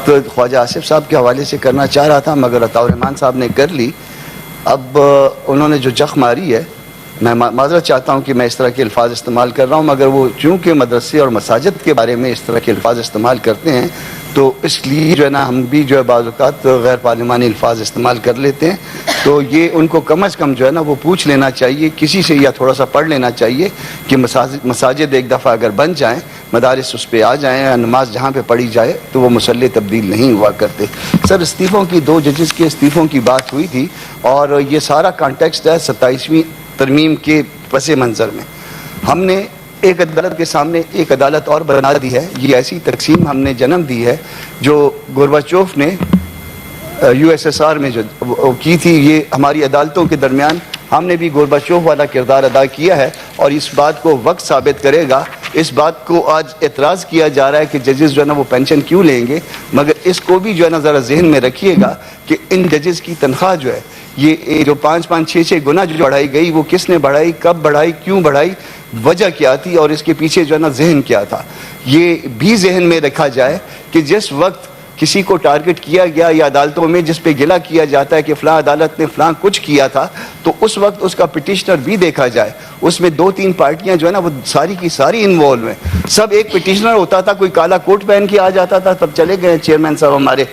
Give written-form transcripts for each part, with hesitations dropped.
بات خواجہ آصف صاحب کے حوالے سے کرنا چاہ رہا تھا مگر عطاء الرحمان صاحب نے کر لی. اب انہوں نے جو جخ ماری ہے، میں معذرت چاہتا ہوں کہ میں اس طرح کے الفاظ استعمال کر رہا ہوں، مگر وہ چونکہ مدرسے اور مساجد کے بارے میں اس طرح کے الفاظ استعمال کرتے ہیں تو اس لیے جو ہے نا ہم بھی جو ہے بعض اوقات غیر پارلیمانی الفاظ استعمال کر لیتے ہیں. تو یہ ان کو کم از کم جو ہے نا وہ پوچھ لینا چاہیے کسی سے، یا تھوڑا سا پڑھ لینا چاہیے کہ مساجد ایک دفعہ اگر بن جائیں، مدارس اس پہ آ جائیں، نماز جہاں پہ پڑھی جائے تو وہ مسلح تبدیل نہیں ہوا کرتے. سر استعفوں کی 2 ججز کے استعفوں کی بات ہوئی تھی اور یہ سارا کانٹیکسٹ ہے 27ویں ترمیم کے پس منظر میں. ہم نے ایک عدالت کے سامنے ایک عدالت اور بنا دی ہے. یہ ایسی تقسیم ہم نے جنم دی ہے جو گورباچوف نے USSR میں جو کی تھی. یہ ہماری عدالتوں کے درمیان ہم نے بھی گورباچوف والا کردار ادا کیا ہے اور اس بات کو وقت ثابت کرے گا. اس بات کو آج اعتراض کیا جا رہا ہے کہ ججز جو ہے نا وہ پینشن کیوں لیں گے، مگر اس کو بھی جو ہے نا ذرا ذہن میں رکھیے گا کہ ان ججز کی تنخواہ جو ہے یہ جو 5-5, 6-6 گنا جو بڑھائی گئی وہ کس نے بڑھائی، کب بڑھائی، کیوں بڑھائی، وجہ کیا تھی اور اس کے پیچھے جو ہے نا ذہن کیا تھا. یہ بھی ذہن میں رکھا جائے کہ جس وقت کسی کو ٹارگٹ کیا گیا یا عدالتوں میں جس پہ گلہ کیا جاتا ہے کہ فلاں عدالت نے فلاں کچھ کیا تھا، تو اس وقت اس کا پٹیشنر بھی دیکھا جائے. اس میں 2-3 پارٹیاں جو ہے نا وہ ساری کی ساری انوالو ہیں. سب ایک پٹیشنر ہوتا تھا، کوئی کالا کوٹ پہن کے آ جاتا تھا، تب چلے گئے چیئرمین صاحب ہمارے،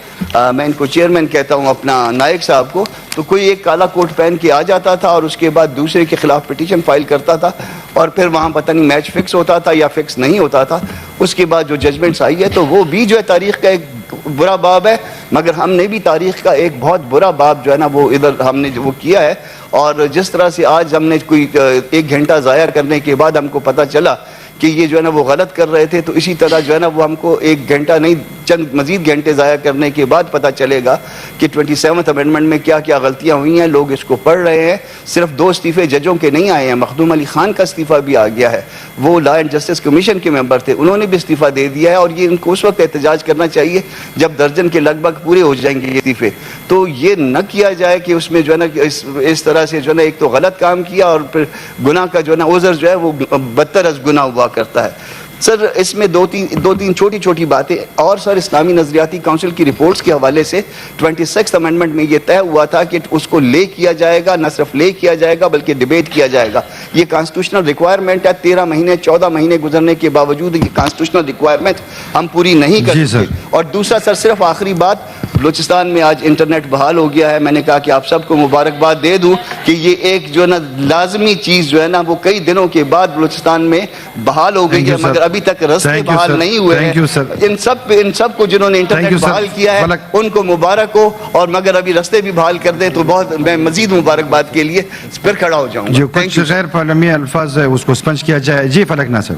میں ان کو چیئرمین کہتا ہوں اپنا نائک صاحب کو، تو کوئی ایک کالا کوٹ پہن کے آ جاتا تھا اور اس کے بعد دوسرے کے خلاف پٹیشن فائل کرتا تھا اور پھر وہاں پتہ نہیں میچ فکس ہوتا تھا یا فکس نہیں ہوتا تھا. اس کے بعد جو ججمنٹس آئی ہے تو وہ بھی جو ہے تاریخ کا ایک برا باب ہے، مگر ہم نے بھی تاریخ کا ایک بہت برا باب جو ہے نا وہ ادھر ہم نے وہ کیا ہے. اور جس طرح سے آج ہم نے کوئی 1 گھنٹہ ضائع کرنے کے بعد ہم کو پتہ چلا کہ یہ جو ہے نا وہ غلط کر رہے تھے، تو اسی طرح جو ہے نا وہ ہم کو 1 گھنٹہ نہیں چند مزید گھنٹے ضائع کرنے کے بعد پتہ چلے گا کہ 27th امینڈمنٹ میں کیا کیا غلطیاں ہوئی ہیں. لوگ اس کو پڑھ رہے ہیں. صرف 2 استعفے ججوں کے نہیں آئے ہیں، مخدوم علی خان کا استعفیٰ بھی آ گیا ہے، وہ لا اینڈ جسٹس کمیشن کے ممبر تھے، انہوں نے بھی استعفیٰ دے دیا ہے. اور یہ ان کو اس وقت احتجاج کرنا چاہیے جب درجن کے لگ بھگ پورے ہو جائیں گے یہ استعفے. تو یہ نہ کیا جائے کہ اس میں جو ہے نا اس طرح سے جو ہے نا ایک تو غلط کام کیا اور پھر گناہ کا جو ہے نا عذر جو ہے وہ بدتر از گناہ ہوا کرتا ہے. سر اس میں 2-3 چھوٹی چھوٹی باتیں اور. سر اسلامی نظریاتی کونسل کی رپورٹس کے حوالے سے 26th امینڈمنٹ میں یہ طے ہوا تھا کہ اس کو لے کیا جائے گا، نہ صرف لے کیا جائے گا بلکہ ڈیبیٹ کیا جائے گا. یہ کانسٹیٹیوشنل ریکوائرمنٹ ہے. 13 مہینے 14 مہینے گزرنے کے باوجود یہ کانسٹیٹیوشنل ریکوائرمنٹ ہم پوری نہیں کر سکتے. اور دوسرا سر صرف آخری بات، بلوچستان میں آج انٹرنیٹ بحال ہو گیا ہے. میں نے کہا کہ آپ سب کو مبارکباد دے دوں کہ یہ ایک جو ہے نا لازمی چیز جو ہے نا وہ کئی دنوں کے بعد بلوچستان میں بحال ہو گئی ہے، مگر ابھی تک رستے بحال نہیں ہوئے ہیں. ان سب کو جنہوں نے انٹرنیٹ بحال کیا ہے ان کو مبارک ہو، اور مگر ابھی رستے بھی بحال کر دیں تو بہت میں مزید مبارکباد کے لیے پھر کھڑا ہو جاؤں گا. جو کچھ غیر پارلیمانی الفاظ ہے اس کو سپنج کیا جائے. جی فلک ناصر.